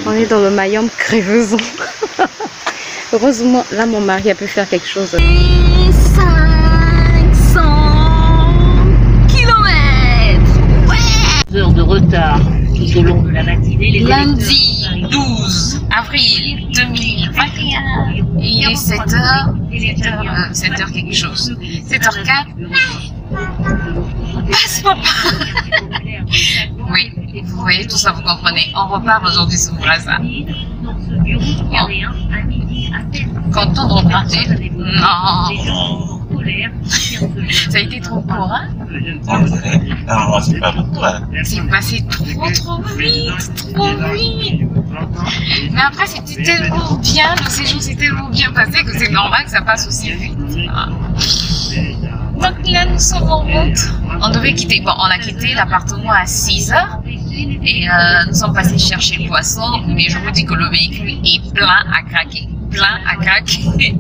On est dans le Mayombe Crevaison. Heureusement, là, mon mari a pu faire quelque chose. 500 km. Ouais. Heures de retard tout au long de la matinée. Lundi 12 avril 2021. Et il est 7h. 7h quelque chose. 7h04. Passe-moi pas. Oui, vous voyez tout ça, vous comprenez. On repart aujourd'hui sur Braza. Content de repartir. Non. Ça a été trop court, hein? Non, c'est pas pour toi. C'est passé trop vite, trop vite. Mais après, c'était tellement bien, le séjour s'est tellement bien passé que c'est normal que ça passe aussi vite. Donc là, nous sommes en route. On devait quitter, bon, on a quitté l'appartement à 6h et nous sommes passés chercher le poisson, mais je vous dis que le véhicule est plein à craquer. Plein à craquer.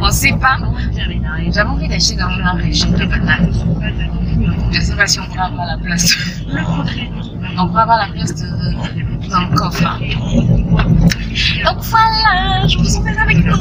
On ne sait pas. J'avais envie d'acheter dans la région de banane. Je ne sais pas si on pourra avoir la place. On pourra avoir la place dans le coffre. Hein. Donc voilà, je vous emmène avec nous.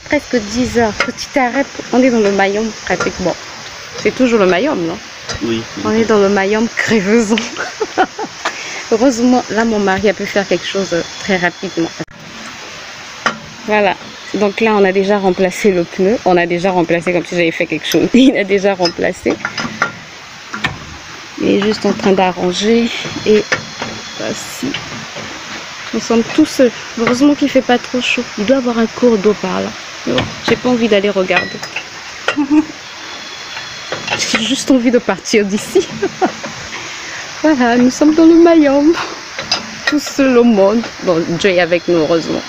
Presque 10 heures, petit arrêt, on est dans le Mayombe pratiquement. C'est toujours le Mayombe, non? Oui. On est dans le Mayombe Crevaison. Heureusement, là, mon mari a pu faire quelque chose très rapidement. Voilà, donc là, on a déjà remplacé le pneu. On a déjà remplacé comme si j'avais fait quelque chose. Il a déjà remplacé. Il est juste en train d'arranger. Et voici. Nous sommes tous seuls. Heureusement qu'il ne fait pas trop chaud. Il doit y avoir un cours d'eau par là. Bon, j'ai pas envie d'aller regarder. J'ai juste envie de partir d'ici. Voilà, nous sommes dans le Mayombe. Tout seul au monde. Bon, Joy est avec nous, heureusement.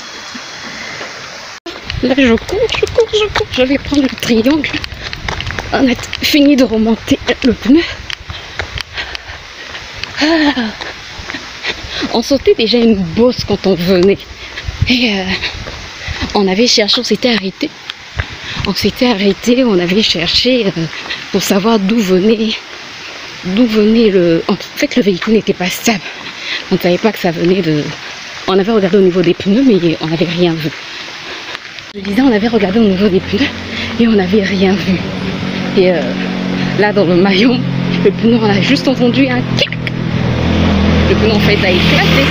Là, je cours. Je vais prendre le triangle. On a fini de remonter le pneu. On sautait déjà une bosse quand on venait. Et on avait cherché, on s'était arrêté. On avait cherché pour savoir d'où venait le... En fait, le véhicule n'était pas stable. On ne savait pas que ça venait de... On avait regardé au niveau des pneus, mais on n'avait rien vu. Je disais, on avait regardé au niveau des pneus et on n'avait rien vu. Et là, dans le Mayombe, le pneu, on a juste entendu un kick. Le pneu, en fait, a éclaté.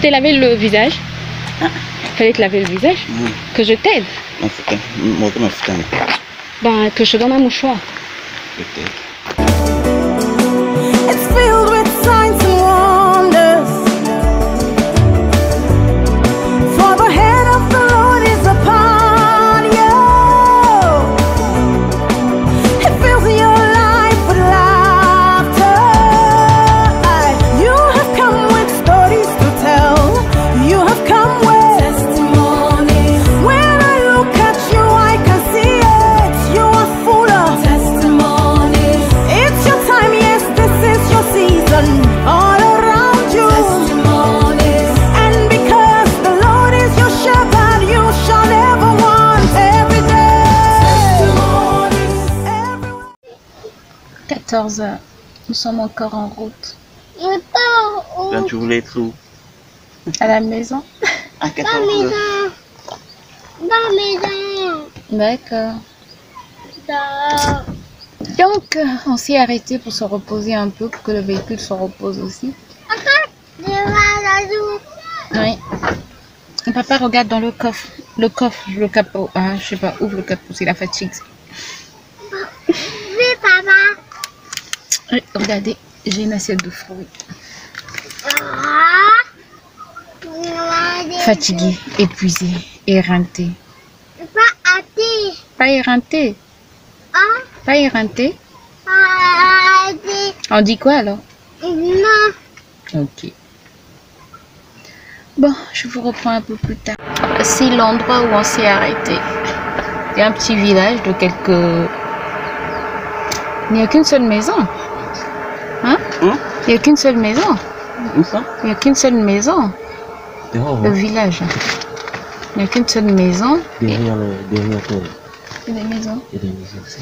T'es lavé le visage? Fallait te laver le visage? Que je t'aide? Ben, que je te donne un mouchoir. Peut-être. It's filled with signs and wonders. For the hand of the Lord is upon you. It fills your life with laughter. You have come with stories to tell. You have come 14 h. Nous sommes encore en route. Quand tu voulais être où? À la maison. À 14 heures. D'accord. Donc, on s'est arrêté pour se reposer un peu, pour que le véhicule se repose aussi. Oui. Papa regarde dans le coffre. Le capot. Ah, je sais pas, ouvre le capot, c'est la fatigue. Oui, regardez, j'ai une assiette de fruits. Fatigué, épuisé, éreinté. Pas éreinté. Pas éreinté. On dit quoi alors? Ok. Bon, je vous reprends un peu plus tard. C'est l'endroit où on s'est arrêté. Il y a un petit village de quelques... Il n'y a qu'une seule maison. Hein? Il n'y a qu'une seule maison. Où ça? Il n'y a qu'une seule maison. Le village. Il n'y a qu'une seule maison. Derrière toi. Il y a des maisons. Il y a des maisons aussi.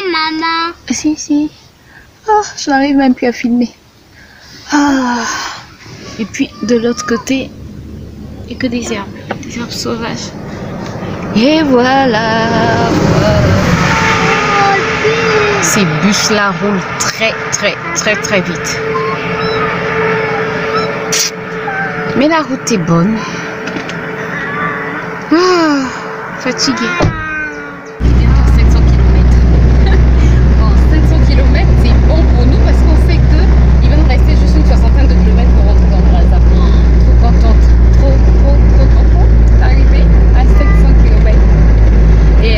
Maman. Si. Oh, je n'arrive même plus à filmer. Ah. Et puis de l'autre côté, il n'y a que des herbes sauvages. Et voilà. Ces bus-là roulent très vite. Mais la route est bonne. Ah, fatiguée. 700 km. Bon, 700 km, c'est bon pour nous parce qu'on sait qu'il va nous rester juste une soixantaine de kilomètres pour rentrer dans le Brazza. Trop contente. Trop contente d'arriver à 700 km. Et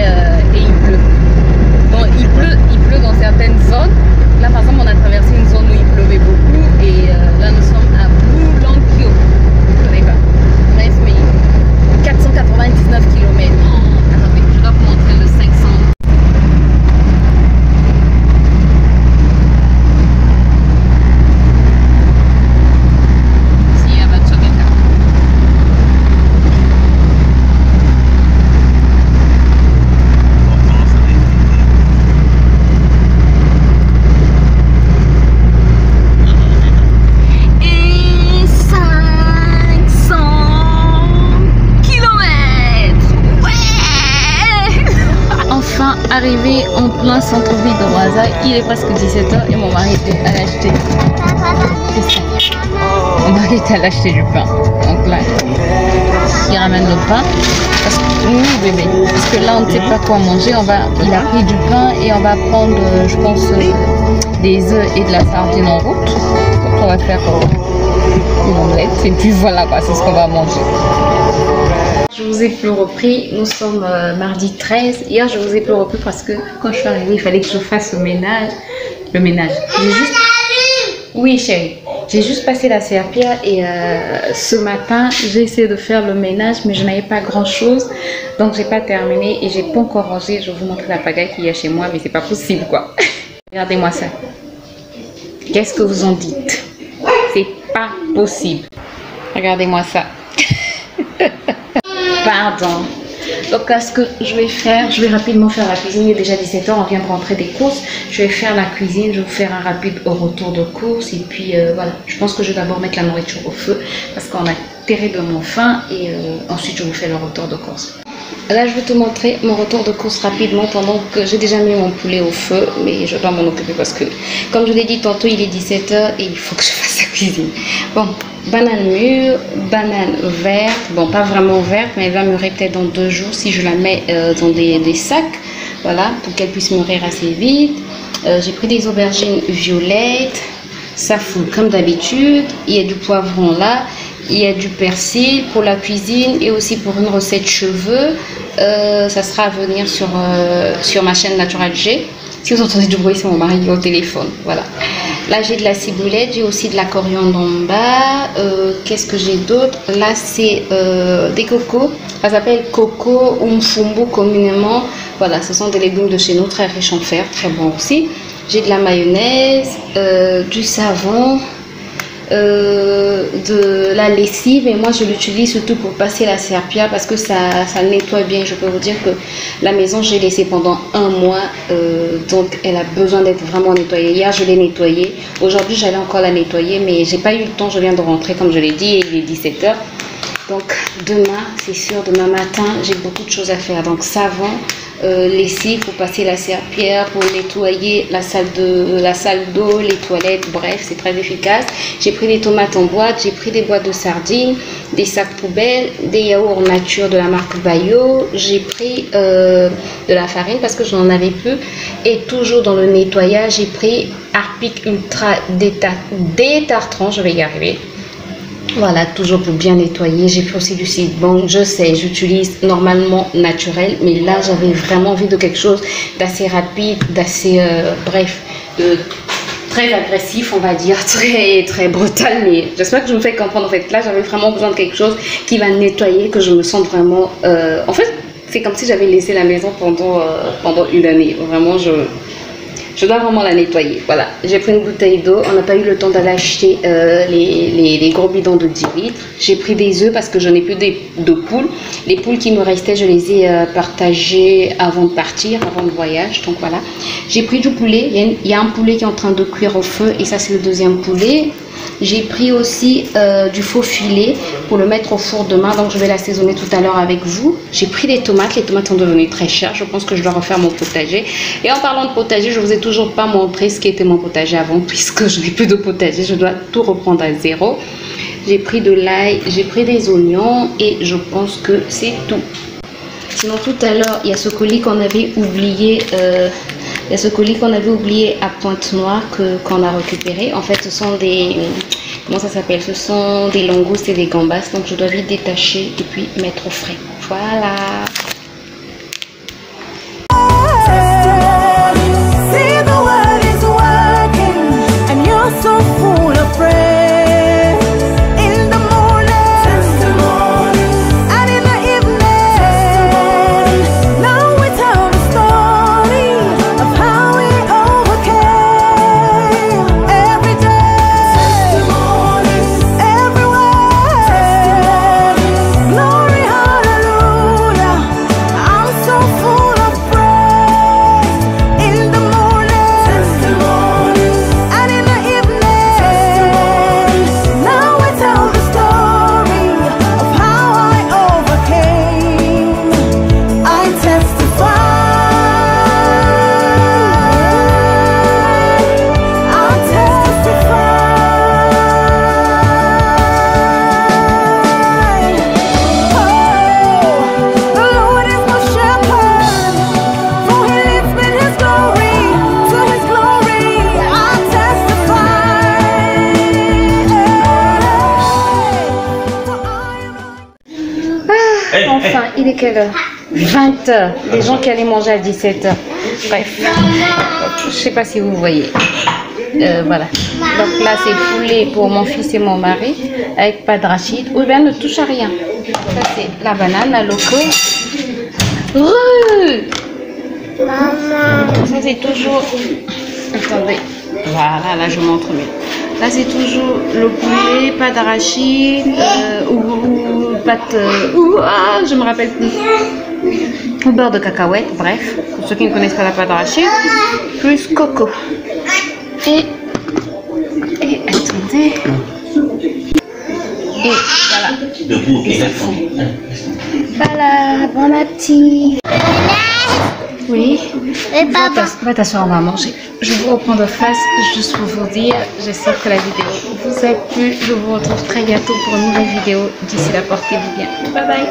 il pleut. Bon, il pleut dans certaines zones. Là, par exemple, on a traversé une zone où il pleuvait beaucoup. Et là, nous sommes à Bulankyo. Vous ne connaissez pas. Bref, mais 499 km. Attendez, je dois vous montrer le 500. Si, à Batchogeta. Et 500 kilomètres. Ouais. Enfin arrivé en plein centre-ville de Brazza, il est presque 17 h et mon mari était à l'acheter. C'est ça. Mon mari était à l'acheter du pain. Donc là, il ramène le pain. Parce que, oui, bébé. Parce que là, on ne sait pas quoi manger. Il a pris du pain et on va prendre, je pense, des œufs et de la sardine en route. Donc on va faire une omelette. Et puis voilà quoi, c'est ce qu'on va manger. Je vous ai plus repris, nous sommes mardi 13. Hier, je vous ai plus repris parce que quand je suis arrivée, il fallait que je fasse le ménage. J'ai juste... Oui, chérie. J'ai juste passé la serpillère et ce matin, j'ai essayé de faire le ménage, mais je n'avais pas grand-chose. Donc, j'ai pas terminé et j'ai pas encore rangé. Je vais vous montrer la pagaille qu'il y a chez moi, mais c'est pas possible, quoi. Regardez-moi ça. Qu'est-ce que vous en dites? C'est pas possible. Regardez-moi ça. Pardon. Donc là, ce que je vais faire, je vais rapidement faire la cuisine. Il est déjà 17 h, on vient de rentrer des courses. Je vais faire la cuisine, je vais vous faire un rapide au retour de course. Et puis voilà, je pense que je vais d'abord mettre la nourriture au feu parce qu'on a terriblement faim. Et ensuite, je vous fais le retour de course. Là, je vais te montrer mon retour de course rapidement pendant que j'ai déjà mis mon poulet au feu. Mais je dois m'en occuper parce que, comme je l'ai dit tantôt, il est 17 h et il faut que je fasse la cuisine. Bon, banane mûre, banane verte. Bon, pas vraiment verte, mais elle va mûrir peut-être dans 2 jours si je la mets dans des sacs. Voilà, pour qu'elle puisse mûrir assez vite. J'ai pris des aubergines violettes. Ça fout comme d'habitude. Il y a du poivron là. Il y a du persil pour la cuisine et aussi pour une recette cheveux. Ça sera à venir sur ma chaîne Natural G. Si vous entendez du bruit, c'est mon mari au téléphone. Voilà. Là, j'ai de la ciboulette, j'ai aussi de la coriandre en bas. Qu'est-ce que j'ai d'autre? Là, c'est des cocos. Ça s'appelle coco ou mfumbu communément. Voilà, ce sont des légumes de chez nous, très riches en fer, très bons aussi. J'ai de la mayonnaise, du savon. de la lessive et moi je l'utilise surtout pour passer la serpillière parce que ça nettoie bien. Je peux vous dire que la maison j'ai laissé pendant un mois, donc elle a besoin d'être vraiment nettoyée. Hier je l'ai nettoyée, aujourd'hui j'allais encore la nettoyer mais j'ai pas eu le temps, je viens de rentrer comme je l'ai dit et il est 17 h. Donc demain, c'est sûr, demain matin, j'ai beaucoup de choses à faire. Donc savon, lessive pour passer la serpillière, pour nettoyer la salle d'eau, les toilettes, bref, c'est très efficace. J'ai pris des tomates en boîte, j'ai pris des boîtes de sardines, des sacs poubelles, des yaourts nature de la marque Bayo, j'ai pris de la farine parce que je n'en avais plus. Et toujours dans le nettoyage, j'ai pris Harpic Ultra détartrant, je vais y arriver. Voilà, toujours pour bien nettoyer. J'ai pris aussi du Citbank. Je sais, j'utilise normalement naturel, mais là j'avais vraiment envie de quelque chose d'assez rapide, d'assez bref, très agressif, on va dire, très brutal, mais j'espère que je me fais comprendre. En fait, là j'avais vraiment besoin de quelque chose qui va nettoyer, que je me sente vraiment en fait c'est comme si j'avais laissé la maison pendant une année. Vraiment, je dois vraiment la nettoyer. Voilà, j'ai pris une bouteille d'eau. On n'a pas eu le temps d'aller acheter les gros bidons de 10 litres. J'ai pris des œufs parce que je n'ai plus de poules. Les poules qui me restaient, je les ai partagées avant de partir, avant le voyage. Donc voilà. J'ai pris du poulet. Il y a un poulet qui est en train de cuire au feu et ça c'est le deuxième poulet. J'ai pris aussi du faux filet pour le mettre au four demain, donc je vais l'assaisonner tout à l'heure avec vous. J'ai pris des tomates, les tomates sont devenues très chères, je pense que je dois refaire mon potager. Et en parlant de potager, je ne vous ai toujours pas montré ce qui était mon potager avant, puisque je n'ai plus de potager, je dois tout reprendre à zéro. J'ai pris de l'ail, j'ai pris des oignons et je pense que c'est tout. Sinon tout à l'heure, il y a ce colis qu'on avait oublié. Il y a ce colis qu'on avait oublié à Pointe-Noire qu'on a récupéré. En fait, ce sont des... Comment ça s'appelle? Ce sont des langoustes et des gambas. Donc, je dois vite détacher et puis mettre au frais. Voilà. Enfin, il est quelle heure? 20 h. Des gens qui allaient manger à 17 h. Bref, je sais pas si vous voyez. Voilà. Donc là, c'est poulet pour mon fils et mon mari avec pas de rachid. Ou bien ne touche à rien. Ça, c'est la banane, la loco. Maman. Ça, c'est toujours... Attendez. Voilà, là, je montre mieux. Là, c'est toujours le poulet, pas d'arachide, ou pâte, je me rappelle plus, au beurre de cacahuète, bref, pour ceux qui ne connaissent pas la pâte d'arachide, plus coco. Et attendez, et voilà. Voilà, bon appétit. Oui, va t'asseoir, on va manger. Je vous reprends de face juste pour vous dire, j'espère que la vidéo vous a plu. Je vous retrouve très bientôt pour une nouvelle vidéo. D'ici là, portez-vous bien. Bye bye.